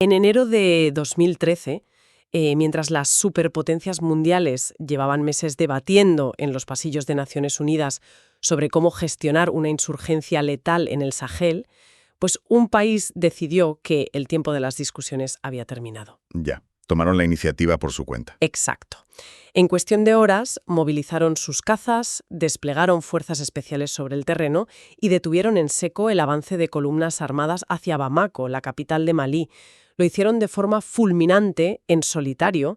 En enero de 2013, mientras las superpotencias mundiales llevaban meses debatiendo en los pasillos de Naciones Unidas sobre cómo gestionar una insurgencia letal en el Sahel, pues un país decidió que el tiempo de las discusiones había terminado. Ya, tomaron la iniciativa por su cuenta. Exacto. En cuestión de horas, movilizaron sus cazas, desplegaron fuerzas especiales sobre el terreno y detuvieron en seco el avance de columnas armadas hacia Bamako, la capital de Malí. Lo hicieron de forma fulminante, en solitario,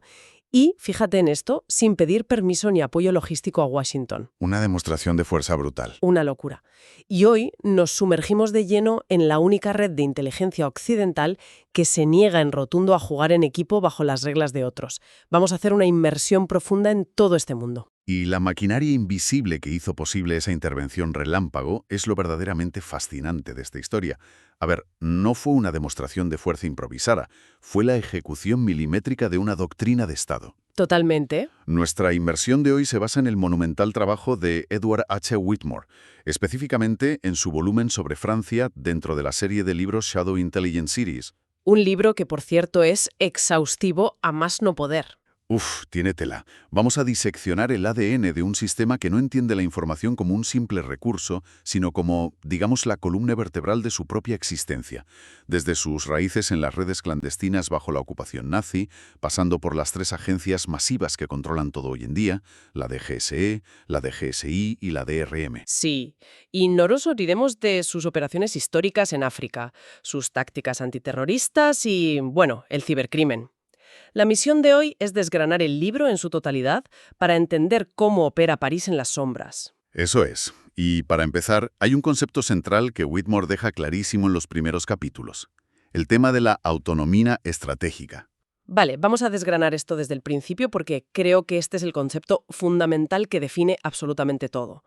y, fíjate en esto, sin pedir permiso ni apoyo logístico a Washington. Una demostración de fuerza brutal. Una locura. Y hoy nos sumergimos de lleno en la única red de inteligencia occidental que se niega en rotundo a jugar en equipo bajo las reglas de otros. Vamos a hacer una inmersión profunda en todo este mundo. Y la maquinaria invisible que hizo posible esa intervención relámpago es lo verdaderamente fascinante de esta historia. A ver, no fue una demostración de fuerza improvisada, fue la ejecución milimétrica de una doctrina de Estado. Totalmente. Nuestra inmersión de hoy se basa en el monumental trabajo de Edward H. Whitmore, específicamente en su volumen sobre Francia dentro de la serie de libros Shadow Intelligence Series. Un libro que, por cierto, es exhaustivo a más no poder. Uf, tiene tela. Vamos a diseccionar el ADN de un sistema que no entiende la información como un simple recurso, sino como, digamos, la columna vertebral de su propia existencia. Desde sus raíces en las redes clandestinas bajo la ocupación nazi, pasando por las 3 agencias masivas que controlan todo hoy en día, la DGSE, la DGSI y la DRM. Sí, y no nos olvidemos de sus operaciones históricas en África, sus tácticas antiterroristas y, bueno, el cibercrimen. La misión de hoy es desgranar el libro en su totalidad para entender cómo opera París en las sombras. Eso es. Y para empezar, hay un concepto central que Whitmore deja clarísimo en los primeros capítulos. El tema de la autonomía estratégica. Vale, vamos a desgranar esto desde el principio porque creo que este es el concepto fundamental que define absolutamente todo.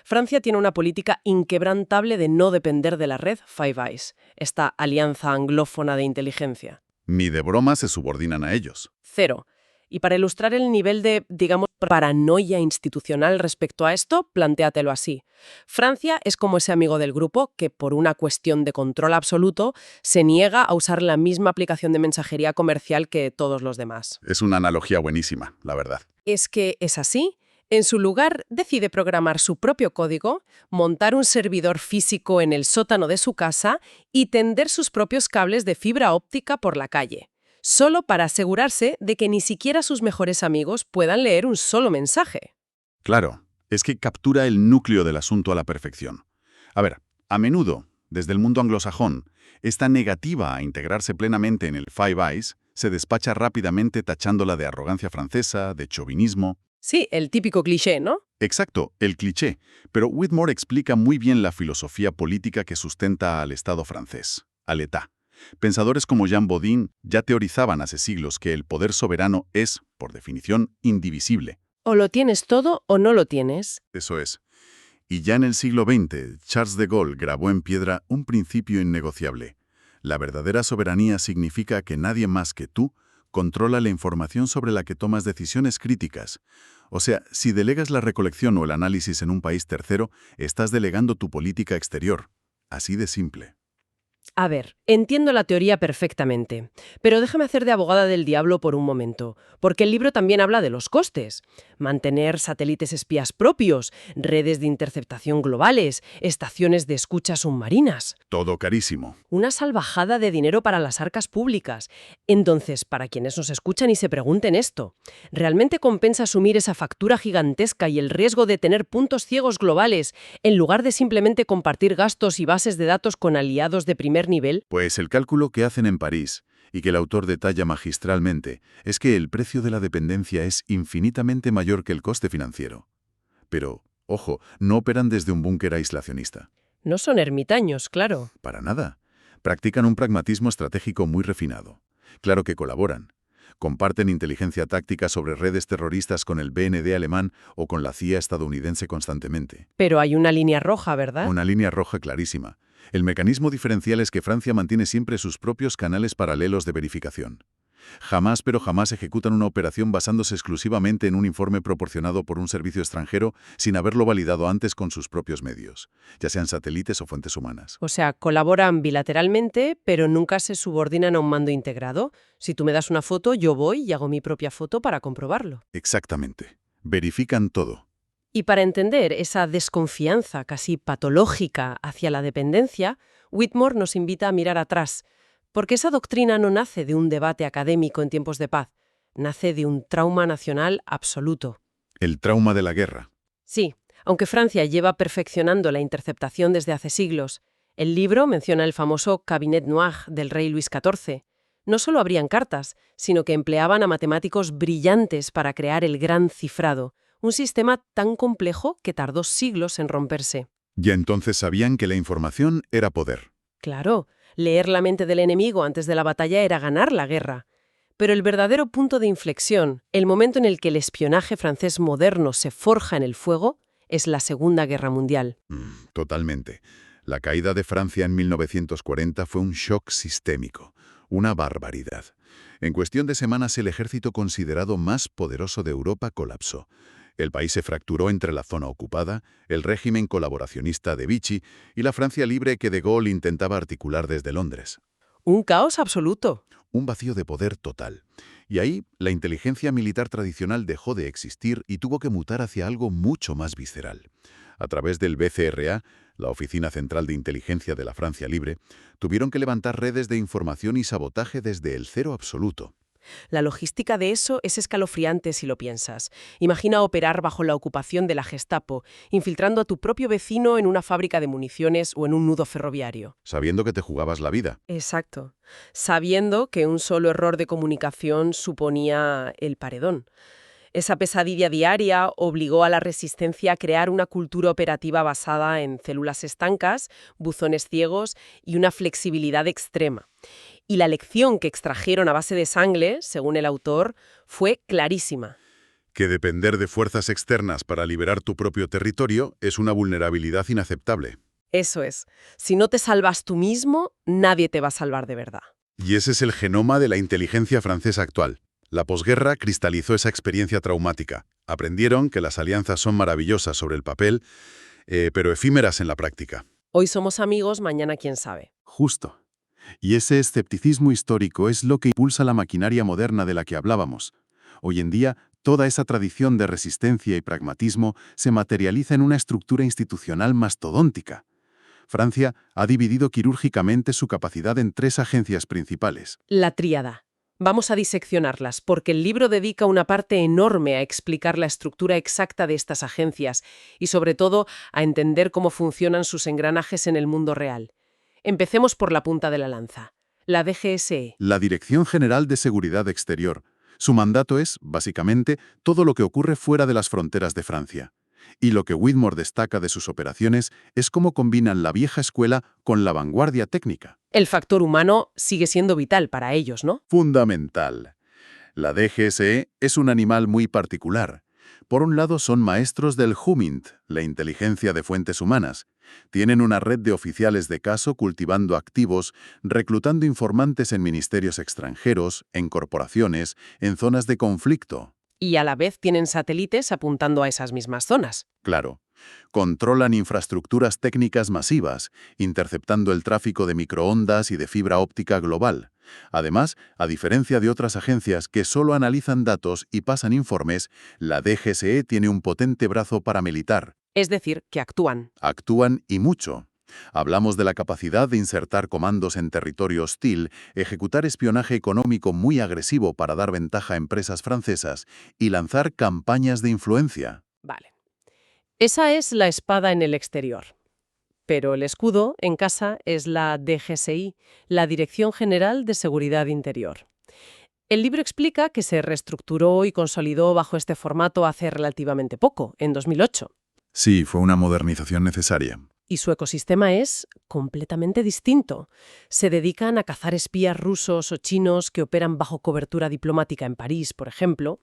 Francia tiene una política inquebrantable de no depender de la red Five Eyes, esta alianza anglófona de inteligencia. Ni de broma se subordinan a ellos. Cero. Y para ilustrar el nivel de, digamos, paranoia institucional respecto a esto, plantéatelo así. Francia es como ese amigo del grupo que, por una cuestión de control absoluto, se niega a usar la misma aplicación de mensajería comercial que todos los demás. Es una analogía buenísima, la verdad. Es que es así. En su lugar, decide programar su propio código, montar un servidor físico en el sótano de su casa y tender sus propios cables de fibra óptica por la calle, solo para asegurarse de que ni siquiera sus mejores amigos puedan leer un solo mensaje. Claro, es que captura el núcleo del asunto a la perfección. A ver, a menudo, desde el mundo anglosajón, esta negativa a integrarse plenamente en el Five Eyes se despacha rápidamente tachándola de arrogancia francesa, de chauvinismo. Sí, el típico cliché, ¿no? Exacto, el cliché, pero Whitmore explica muy bien la filosofía política que sustenta al Estado francés, al État. Pensadores como Jean Bodin ya teorizaban hace siglos que el poder soberano es, por definición, indivisible. O lo tienes todo o no lo tienes. Eso es. Y ya en el siglo XX, Charles de Gaulle grabó en piedra un principio innegociable. La verdadera soberanía significa que nadie más que tú controla la información sobre la que tomas decisiones críticas. O sea, si delegas la recolección o el análisis en un país tercero, estás delegando tu política exterior. Así de simple. A ver, entiendo la teoría perfectamente, pero déjame hacer de abogada del diablo por un momento, porque el libro también habla de los costes. Mantener satélites espías propios, redes de interceptación globales, estaciones de escucha submarinas. Todo carísimo. Una salvajada de dinero para las arcas públicas. Entonces, para quienes nos escuchan y se pregunten esto, ¿realmente compensa asumir esa factura gigantesca y el riesgo de tener puntos ciegos globales en lugar de simplemente compartir gastos y bases de datos con aliados de primer nivel? Pues el cálculo que hacen en París, y que el autor detalla magistralmente, es que el precio de la dependencia es infinitamente mayor que el coste financiero. Pero, ojo, no operan desde un búnker aislacionista. No son ermitaños, claro. Para nada. Practican un pragmatismo estratégico muy refinado. Claro que colaboran. Comparten inteligencia táctica sobre redes terroristas con el BND alemán o con la CIA estadounidense constantemente. Pero hay una línea roja, ¿verdad? Una línea roja clarísima. El mecanismo diferencial es que Francia mantiene siempre sus propios canales paralelos de verificación. Jamás, pero jamás ejecutan una operación basándose exclusivamente en un informe proporcionado por un servicio extranjero sin haberlo validado antes con sus propios medios, ya sean satélites o fuentes humanas. O sea, colaboran bilateralmente, pero nunca se subordinan a un mando integrado. Si tú me das una foto, yo voy y hago mi propia foto para comprobarlo. Exactamente. Verifican todo. Y para entender esa desconfianza casi patológica hacia la dependencia, Whitmore nos invita a mirar atrás, porque esa doctrina no nace de un debate académico en tiempos de paz, nace de un trauma nacional absoluto. El trauma de la guerra. Sí, aunque Francia lleva perfeccionando la interceptación desde hace siglos, el libro menciona el famoso Cabinet Noir del rey Luis XIV. No solo abrían cartas, sino que empleaban a matemáticos brillantes para crear el gran cifrado, un sistema tan complejo que tardó siglos en romperse. Ya entonces sabían que la información era poder. Claro, leer la mente del enemigo antes de la batalla era ganar la guerra. Pero el verdadero punto de inflexión, el momento en el que el espionaje francés moderno se forja en el fuego, es la Segunda Guerra Mundial. Totalmente. La caída de Francia en 1940 fue un shock sistémico, una barbaridad. En cuestión de semanas, el ejército considerado más poderoso de Europa colapsó. El país se fracturó entre la zona ocupada, el régimen colaboracionista de Vichy y la Francia libre que de Gaulle intentaba articular desde Londres. Un caos absoluto. Un vacío de poder total. Y ahí, la inteligencia militar tradicional dejó de existir y tuvo que mutar hacia algo mucho más visceral. A través del BCRA, la Oficina Central de Inteligencia de la Francia Libre, tuvieron que levantar redes de información y sabotaje desde el cero absoluto. La logística de eso es escalofriante si lo piensas. Imagina operar bajo la ocupación de la Gestapo, infiltrando a tu propio vecino en una fábrica de municiones o en un nudo ferroviario. Sabiendo que te jugabas la vida. Exacto. Sabiendo que un solo error de comunicación suponía el paredón. Esa pesadilla diaria obligó a la resistencia a crear una cultura operativa basada en células estancas, buzones ciegos y una flexibilidad extrema. Y la lección que extrajeron a base de sangre, según el autor, fue clarísima. Que depender de fuerzas externas para liberar tu propio territorio es una vulnerabilidad inaceptable. Eso es. Si no te salvas tú mismo, nadie te va a salvar de verdad. Y ese es el genoma de la inteligencia francesa actual. La posguerra cristalizó esa experiencia traumática. Aprendieron que las alianzas son maravillosas sobre el papel, pero efímeras en la práctica. Hoy somos amigos, mañana quién sabe. Justo. Y ese escepticismo histórico es lo que impulsa la maquinaria moderna de la que hablábamos. Hoy en día, toda esa tradición de resistencia y pragmatismo se materializa en una estructura institucional mastodóntica. Francia ha dividido quirúrgicamente su capacidad en 3 agencias principales. La tríada. Vamos a diseccionarlas, porque el libro dedica una parte enorme a explicar la estructura exacta de estas agencias y, sobre todo, a entender cómo funcionan sus engranajes en el mundo real. Empecemos por la punta de la lanza, la DGSE. La Dirección General de Seguridad Exterior. Su mandato es, básicamente, todo lo que ocurre fuera de las fronteras de Francia. Y lo que Whitmore destaca de sus operaciones es cómo combinan la vieja escuela con la vanguardia técnica. El factor humano sigue siendo vital para ellos, ¿no? Fundamental. La DGSE es un animal muy particular. Por un lado son maestros del HUMINT, la inteligencia de fuentes humanas. Tienen una red de oficiales de caso cultivando activos, reclutando informantes en ministerios extranjeros, en corporaciones, en zonas de conflicto. Y a la vez tienen satélites apuntando a esas mismas zonas. Claro. Controlan infraestructuras técnicas masivas, interceptando el tráfico de microondas y de fibra óptica global. Además, a diferencia de otras agencias que solo analizan datos y pasan informes, la DGSE tiene un potente brazo paramilitar. Es decir, que actúan. Actúan y mucho. Hablamos de la capacidad de insertar comandos en territorio hostil, ejecutar espionaje económico muy agresivo para dar ventaja a empresas francesas y lanzar campañas de influencia. Vale. Esa es la espada en el exterior. Pero el escudo en casa es la DGSI, la Dirección General de Seguridad Interior. El libro explica que se reestructuró y consolidó bajo este formato hace relativamente poco, en 2008. Sí, fue una modernización necesaria. Y su ecosistema es completamente distinto. Se dedican a cazar espías rusos o chinos que operan bajo cobertura diplomática en París, por ejemplo.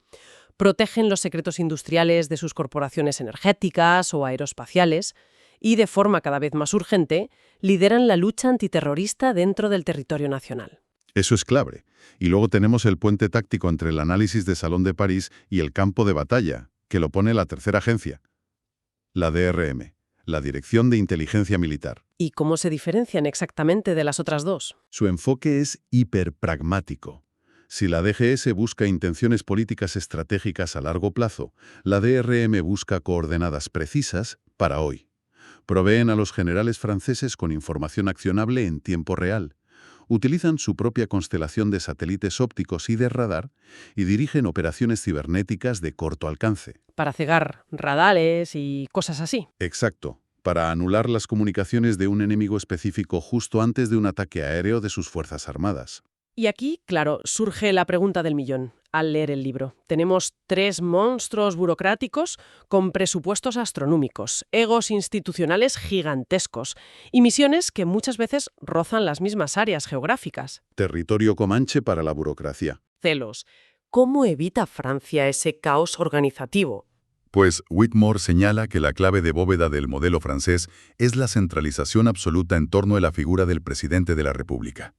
Protegen los secretos industriales de sus corporaciones energéticas o aeroespaciales y, de forma cada vez más urgente, lideran la lucha antiterrorista dentro del territorio nacional. Eso es clave. Y luego tenemos el puente táctico entre el análisis de Salón de París y el campo de batalla, que lo pone la tercera agencia, la DRM, la Dirección de Inteligencia Militar. ¿Y cómo se diferencian exactamente de las otras dos? Su enfoque es hiperpragmático. Si la DGS busca intenciones políticas estratégicas a largo plazo, la DRM busca coordenadas precisas para hoy. Proveen a los generales franceses con información accionable en tiempo real. Utilizan su propia constelación de satélites ópticos y de radar y dirigen operaciones cibernéticas de corto alcance. Para cegar radares y cosas así. Exacto, para anular las comunicaciones de un enemigo específico justo antes de un ataque aéreo de sus Fuerzas Armadas. Y aquí, claro, surge la pregunta del millón al leer el libro. Tenemos 3 monstruos burocráticos con presupuestos astronómicos, egos institucionales gigantescos y misiones que muchas veces rozan las mismas áreas geográficas. Territorio comanche para la burocracia. Celos. ¿Cómo evita Francia ese caos organizativo? Pues Whitmore señala que la clave de bóveda del modelo francés es la centralización absoluta en torno a la figura del presidente de la República.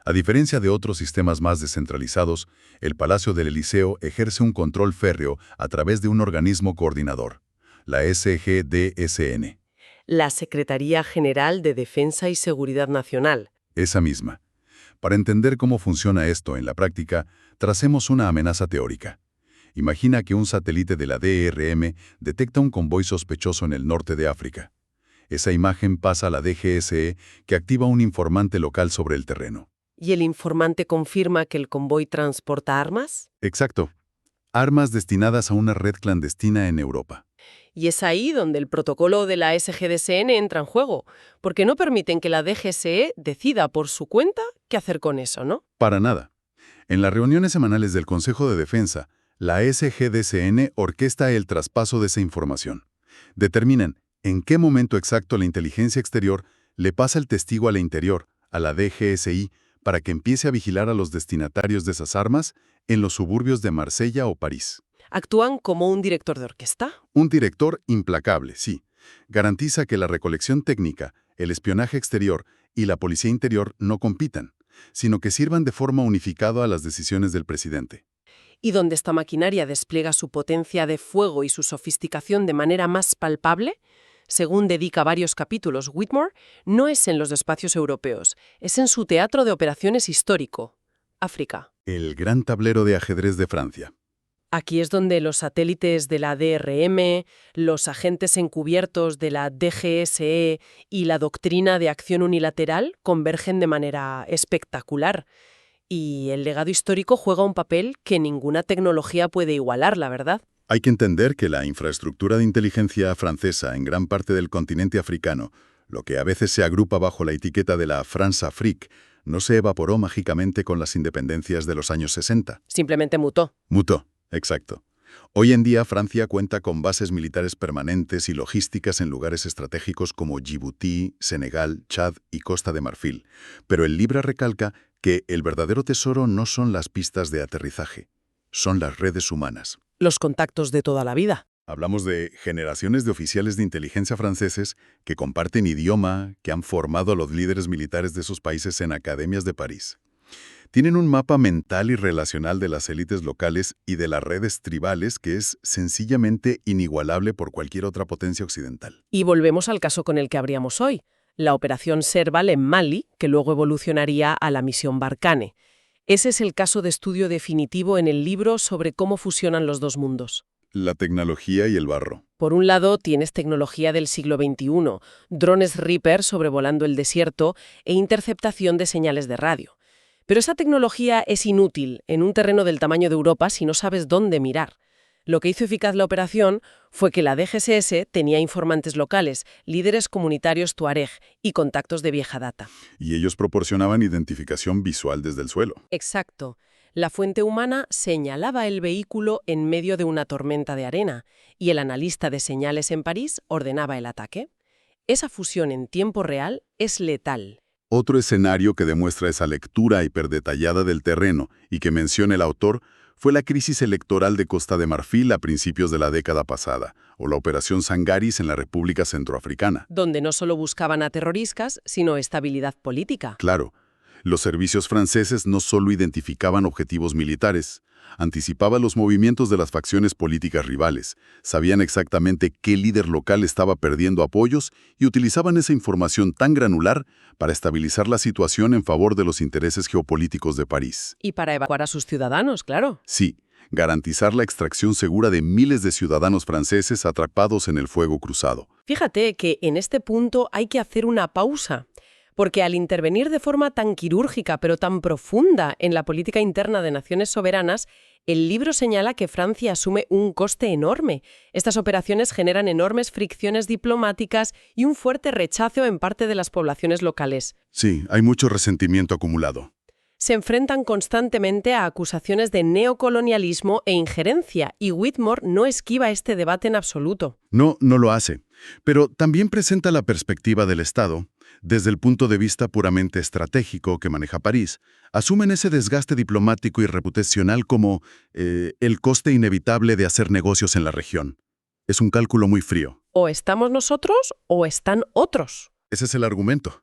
A diferencia de otros sistemas más descentralizados, el Palacio del Elíseo ejerce un control férreo a través de un organismo coordinador, la SGDSN. La Secretaría General de Defensa y Seguridad Nacional. Esa misma. Para entender cómo funciona esto en la práctica, tracemos una amenaza teórica. Imagina que un satélite de la DRM detecta un convoy sospechoso en el norte de África. Esa imagen pasa a la DGSE, que activa un informante local sobre el terreno. ¿Y el informante confirma que el convoy transporta armas? Exacto. Armas destinadas a una red clandestina en Europa. Y es ahí donde el protocolo de la SGDSN entra en juego, porque no permiten que la DGSE decida por su cuenta qué hacer con eso, ¿no? Para nada. En las reuniones semanales del Consejo de Defensa, la SGDSN orquesta el traspaso de esa información. Determinan en qué momento exacto la inteligencia exterior le pasa el testigo a la interior, a la DGSI, para que empiece a vigilar a los destinatarios de esas armas en los suburbios de Marsella o París. ¿Actúan como un director de orquesta? Un director implacable, sí. Garantiza que la recolección técnica, el espionaje exterior y la policía interior no compitan, sino que sirvan de forma unificada a las decisiones del presidente. ¿Y donde esta maquinaria despliega su potencia de fuego y su sofisticación de manera más palpable? Según dedica varios capítulos Whitmore, no es en los espacios europeos, es en su teatro de operaciones histórico, África. El gran tablero de ajedrez de Francia. Aquí es donde los satélites de la DRM, los agentes encubiertos de la DGSE y la doctrina de acción unilateral convergen de manera espectacular. Y el legado histórico juega un papel que ninguna tecnología puede igualar, la verdad. Hay que entender que la infraestructura de inteligencia francesa en gran parte del continente africano, lo que a veces se agrupa bajo la etiqueta de la France-Afrique, no se evaporó mágicamente con las independencias de los años 60. Simplemente mutó. Mutó, exacto. Hoy en día Francia cuenta con bases militares permanentes y logísticas en lugares estratégicos como Djibouti, Senegal, Chad y Costa de Marfil. Pero el libro recalca que el verdadero tesoro no son las pistas de aterrizaje, son las redes humanas. Los contactos de toda la vida. Hablamos de generaciones de oficiales de inteligencia franceses que comparten idioma, que han formado a los líderes militares de esos países en academias de París. Tienen un mapa mental y relacional de las élites locales y de las redes tribales que es sencillamente inigualable por cualquier otra potencia occidental. Y volvemos al caso con el que abríamos hoy, la operación Serval en Mali, que luego evolucionaría a la misión Barkhane. Ese es el caso de estudio definitivo en el libro sobre cómo fusionan los dos mundos. La tecnología y el barro. Por un lado, tienes tecnología del siglo XXI, drones Reaper sobrevolando el desierto e interceptación de señales de radio. Pero esa tecnología es inútil en un terreno del tamaño de Europa si no sabes dónde mirar. Lo que hizo eficaz la operación fue que la DGSS tenía informantes locales, líderes comunitarios tuareg y contactos de vieja data. Y ellos proporcionaban identificación visual desde el suelo. Exacto. La fuente humana señalaba el vehículo en medio de una tormenta de arena y el analista de señales en París ordenaba el ataque. Esa fusión en tiempo real es letal. Otro escenario que demuestra esa lectura hiperdetallada del terreno y que menciona el autor fue la crisis electoral de Costa de Marfil a principios de la década pasada, o la Operación Sangaris en la República Centroafricana. Donde no solo buscaban a terroristas, sino estabilidad política. Claro. Los servicios franceses no solo identificaban objetivos militares, anticipaban los movimientos de las facciones políticas rivales, sabían exactamente qué líder local estaba perdiendo apoyos y utilizaban esa información tan granular para estabilizar la situación en favor de los intereses geopolíticos de París. Y para evacuar a sus ciudadanos, claro. Sí, garantizar la extracción segura de miles de ciudadanos franceses atrapados en el fuego cruzado. Fíjate que en este punto hay que hacer una pausa, porque al intervenir de forma tan quirúrgica pero tan profunda en la política interna de naciones soberanas, el libro señala que Francia asume un coste enorme. Estas operaciones generan enormes fricciones diplomáticas y un fuerte rechazo en parte de las poblaciones locales. Sí, hay mucho resentimiento acumulado. Se enfrentan constantemente a acusaciones de neocolonialismo e injerencia, y Whitmore no esquiva este debate en absoluto. No, no lo hace. Pero también presenta la perspectiva del Estado, desde el punto de vista puramente estratégico que maneja París. Asumen ese desgaste diplomático y reputacional como el coste inevitable de hacer negocios en la región. Es un cálculo muy frío. O estamos nosotros o están otros. Ese es el argumento.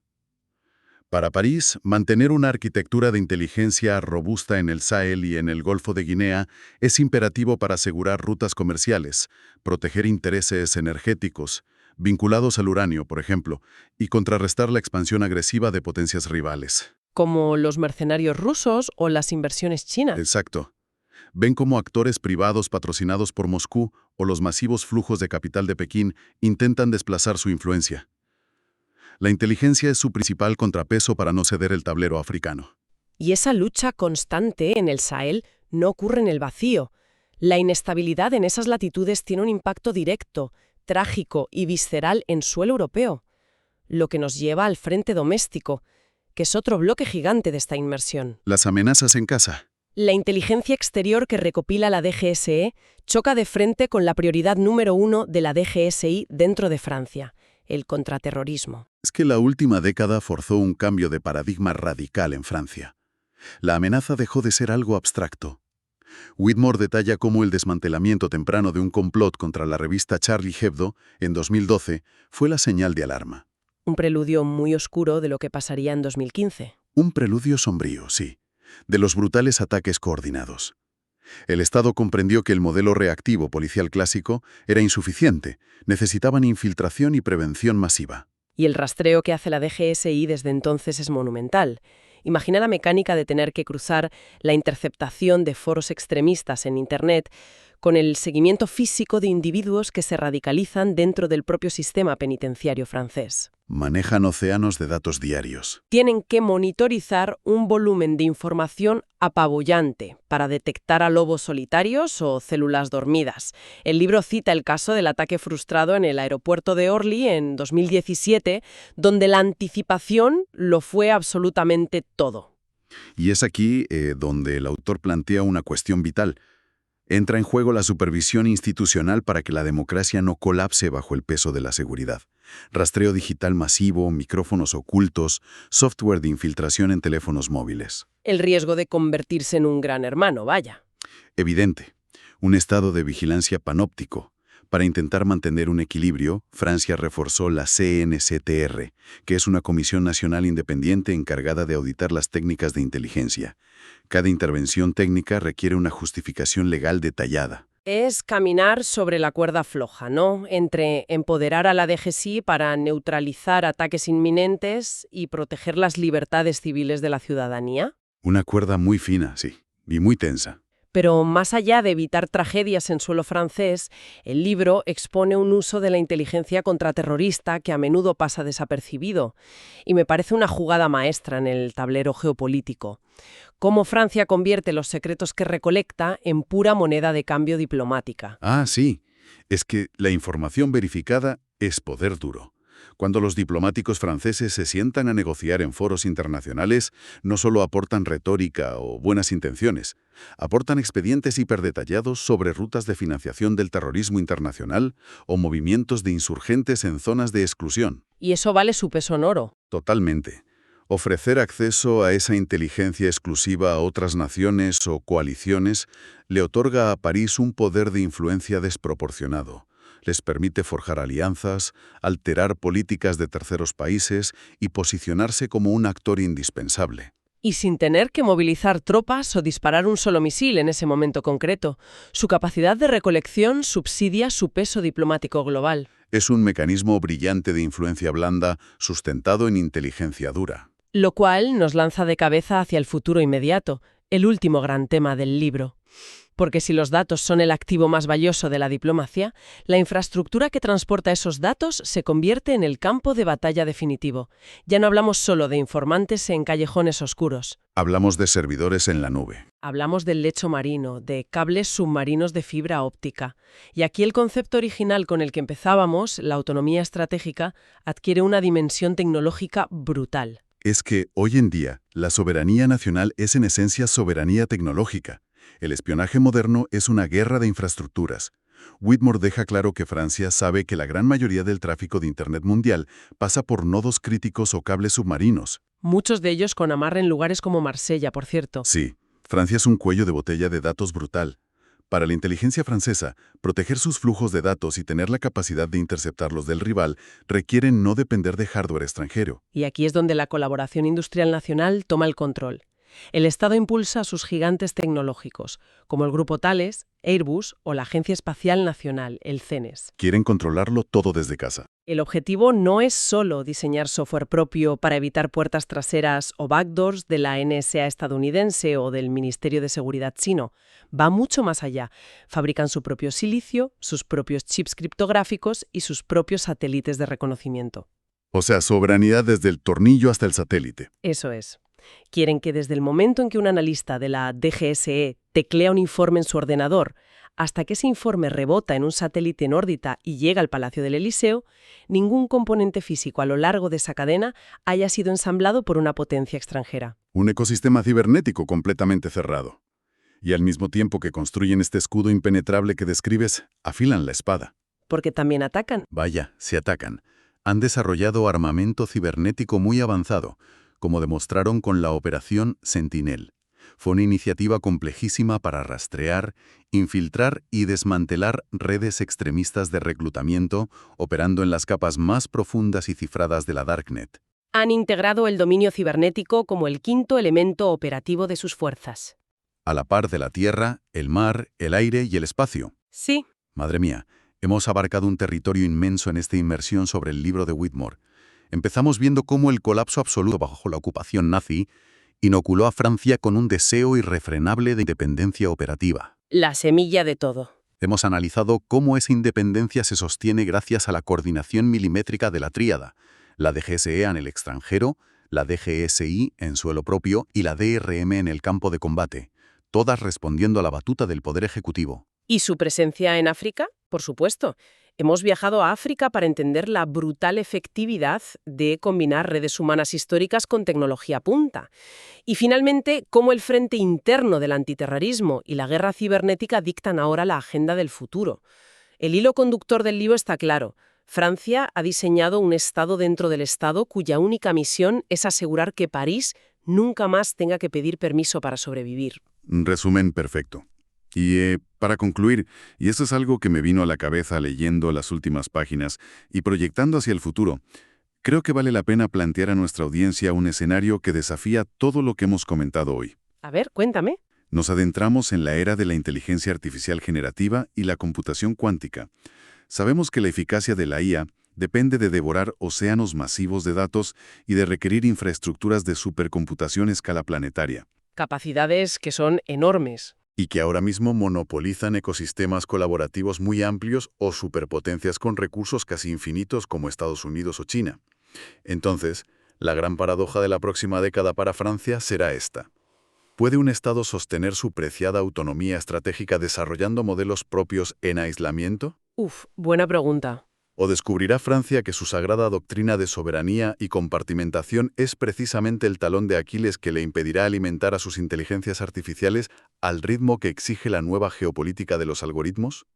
Para París, mantener una arquitectura de inteligencia robusta en el Sahel y en el Golfo de Guinea es imperativo para asegurar rutas comerciales, proteger intereses energéticos, vinculados al uranio, por ejemplo, y contrarrestar la expansión agresiva de potencias rivales. Como los mercenarios rusos o las inversiones chinas. Exacto. Ven cómo actores privados patrocinados por Moscú o los masivos flujos de capital de Pekín intentan desplazar su influencia. La inteligencia es su principal contrapeso para no ceder el tablero africano. Y esa lucha constante en el Sahel no ocurre en el vacío. La inestabilidad en esas latitudes tiene un impacto directo, trágico y visceral en suelo europeo, lo que nos lleva al frente doméstico, que es otro bloque gigante de esta inmersión. Las amenazas en casa. La inteligencia exterior que recopila la DGSE choca de frente con la prioridad número 1 de la DGSI dentro de Francia, el contraterrorismo. Es que la última década forzó un cambio de paradigma radical en Francia. La amenaza dejó de ser algo abstracto. Whitmore detalla cómo el desmantelamiento temprano de un complot contra la revista Charlie Hebdo, en 2012, fue la señal de alarma. Un preludio muy oscuro de lo que pasaría en 2015. Un preludio sombrío, sí, de los brutales ataques coordinados. El Estado comprendió que el modelo reactivo policial clásico era insuficiente, necesitaban infiltración y prevención masiva. Y el rastreo que hace la DGSI desde entonces es monumental. Imagina la mecánica de tener que cruzar la interceptación de foros extremistas en Internet con el seguimiento físico de individuos que se radicalizan dentro del propio sistema penitenciario francés. Manejan océanos de datos diarios. Tienen que monitorizar un volumen de información apabullante para detectar a lobos solitarios o células dormidas. El libro cita el caso del ataque frustrado en el aeropuerto de Orly en 2017, donde la anticipación lo fue absolutamente todo. Y es aquí donde el autor plantea una cuestión vital. Entra en juego la supervisión institucional para que la democracia no colapse bajo el peso de la seguridad. Rastreo digital masivo, micrófonos ocultos, software de infiltración en teléfonos móviles. El riesgo de convertirse en un gran hermano, vaya. Evidente. Un estado de vigilancia panóptico. Para intentar mantener un equilibrio, Francia reforzó la CNCTR, que es una comisión nacional independiente encargada de auditar las técnicas de inteligencia. Cada intervención técnica requiere una justificación legal detallada. Es caminar sobre la cuerda floja, ¿no? Entre empoderar a la DGSI para neutralizar ataques inminentes y proteger las libertades civiles de la ciudadanía. Una cuerda muy fina, sí, y muy tensa. Pero más allá de evitar tragedias en suelo francés, el libro expone un uso de la inteligencia contraterrorista que a menudo pasa desapercibido. Y me parece una jugada maestra en el tablero geopolítico. Cómo Francia convierte los secretos que recolecta en pura moneda de cambio diplomática. Ah, sí. Es que la información verificada es poder duro. Cuando los diplomáticos franceses se sientan a negociar en foros internacionales, no solo aportan retórica o buenas intenciones, aportan expedientes hiperdetallados sobre rutas de financiación del terrorismo internacional o movimientos de insurgentes en zonas de exclusión. Y eso vale su peso en oro. Totalmente. Ofrecer acceso a esa inteligencia exclusiva a otras naciones o coaliciones le otorga a París un poder de influencia desproporcionado. Les permite forjar alianzas, alterar políticas de terceros países y posicionarse como un actor indispensable. Y sin tener que movilizar tropas o disparar un solo misil en ese momento concreto. Su capacidad de recolección subsidia su peso diplomático global. Es un mecanismo brillante de influencia blanda sustentado en inteligencia dura. Lo cual nos lanza de cabeza hacia el futuro inmediato, el último gran tema del libro. Porque si los datos son el activo más valioso de la diplomacia, la infraestructura que transporta esos datos se convierte en el campo de batalla definitivo. Ya no hablamos solo de informantes en callejones oscuros. Hablamos de servidores en la nube. Hablamos del lecho marino, de cables submarinos de fibra óptica. Y aquí el concepto original con el que empezábamos, la autonomía estratégica, adquiere una dimensión tecnológica brutal. Es que, hoy en día, la soberanía nacional es en esencia soberanía tecnológica. El espionaje moderno es una guerra de infraestructuras. Whitmore deja claro que Francia sabe que la gran mayoría del tráfico de Internet mundial pasa por nodos críticos o cables submarinos. Muchos de ellos con amarre en lugares como Marsella, por cierto. Sí, Francia es un cuello de botella de datos brutal. Para la inteligencia francesa, proteger sus flujos de datos y tener la capacidad de interceptarlos del rival requieren no depender de hardware extranjero. Y aquí es donde la colaboración industrial nacional toma el control. El Estado impulsa a sus gigantes tecnológicos, como el Grupo Thales, Airbus o la Agencia Espacial Nacional, el CENES. Quieren controlarlo todo desde casa. El objetivo no es solo diseñar software propio para evitar puertas traseras o backdoors de la NSA estadounidense o del Ministerio de Seguridad chino. Va mucho más allá. Fabrican su propio silicio, sus propios chips criptográficos y sus propios satélites de reconocimiento. O sea, soberanía desde el tornillo hasta el satélite. Eso es. Quieren que desde el momento en que un analista de la DGSE teclea un informe en su ordenador hasta que ese informe rebota en un satélite en órbita y llega al Palacio del Elíseo, ningún componente físico a lo largo de esa cadena haya sido ensamblado por una potencia extranjera. Un ecosistema cibernético completamente cerrado. Y al mismo tiempo que construyen este escudo impenetrable que describes, afilan la espada. Porque también atacan. Vaya, se atacan. Han desarrollado armamento cibernético muy avanzado, como demostraron con la operación Sentinel. Fue una iniciativa complejísima para rastrear, infiltrar y desmantelar redes extremistas de reclutamiento operando en las capas más profundas y cifradas de la Darknet. Han integrado el dominio cibernético como el quinto elemento operativo de sus fuerzas. A la par de la tierra, el mar, el aire y el espacio. Sí. Madre mía, hemos abarcado un territorio inmenso en esta inmersión sobre el libro de Whitmore. Empezamos viendo cómo el colapso absoluto bajo la ocupación nazi inoculó a Francia con un deseo irrefrenable de independencia operativa. La semilla de todo. Hemos analizado cómo esa independencia se sostiene gracias a la coordinación milimétrica de la tríada, la DGSE en el extranjero, la DGSI en suelo propio y la DRM en el campo de combate, todas respondiendo a la batuta del Poder Ejecutivo. ¿Y su presencia en África? Por supuesto. Hemos viajado a África para entender la brutal efectividad de combinar redes humanas históricas con tecnología punta. Y finalmente, cómo el frente interno del antiterrorismo y la guerra cibernética dictan ahora la agenda del futuro. El hilo conductor del libro está claro. Francia ha diseñado un Estado dentro del Estado cuya única misión es asegurar que París nunca más tenga que pedir permiso para sobrevivir. Resumen perfecto. Y para concluir, y esto es algo que me vino a la cabeza leyendo las últimas páginas y proyectando hacia el futuro, creo que vale la pena plantear a nuestra audiencia un escenario que desafía todo lo que hemos comentado hoy. A ver, cuéntame. Nos adentramos en la era de la inteligencia artificial generativa y la computación cuántica. Sabemos que la eficacia de la IA depende de devorar océanos masivos de datos y de requerir infraestructuras de supercomputación a escala planetaria. Capacidades que son enormes. Y que ahora mismo monopolizan ecosistemas colaborativos muy amplios o superpotencias con recursos casi infinitos como Estados Unidos o China. Entonces, la gran paradoja de la próxima década para Francia será esta. ¿Puede un Estado sostener su preciada autonomía estratégica desarrollando modelos propios en aislamiento? Buena pregunta. ¿O descubrirá Francia que su sagrada doctrina de soberanía y compartimentación es precisamente el talón de Aquiles que le impedirá alimentar a sus inteligencias artificiales al ritmo que exige la nueva geopolítica de los algoritmos?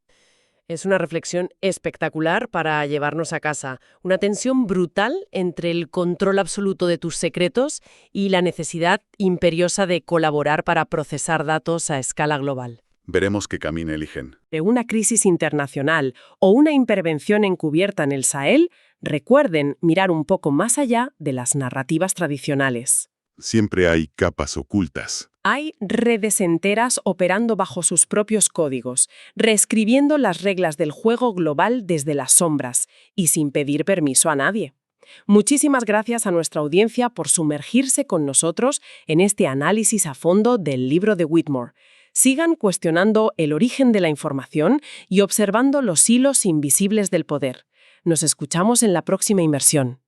Es una reflexión espectacular para llevarnos a casa. Una tensión brutal entre el control absoluto de tus secretos y la necesidad imperiosa de colaborar para procesar datos a escala global. Veremos qué camino eligen. De una crisis internacional o una intervención encubierta en el Sahel, recuerden mirar un poco más allá de las narrativas tradicionales. Siempre hay capas ocultas. Hay redes enteras operando bajo sus propios códigos, reescribiendo las reglas del juego global desde las sombras y sin pedir permiso a nadie. Muchísimas gracias a nuestra audiencia por sumergirse con nosotros en este análisis a fondo del libro de Whitmore. Sigan cuestionando el origen de la información y observando los hilos invisibles del poder. Nos escuchamos en la próxima inmersión.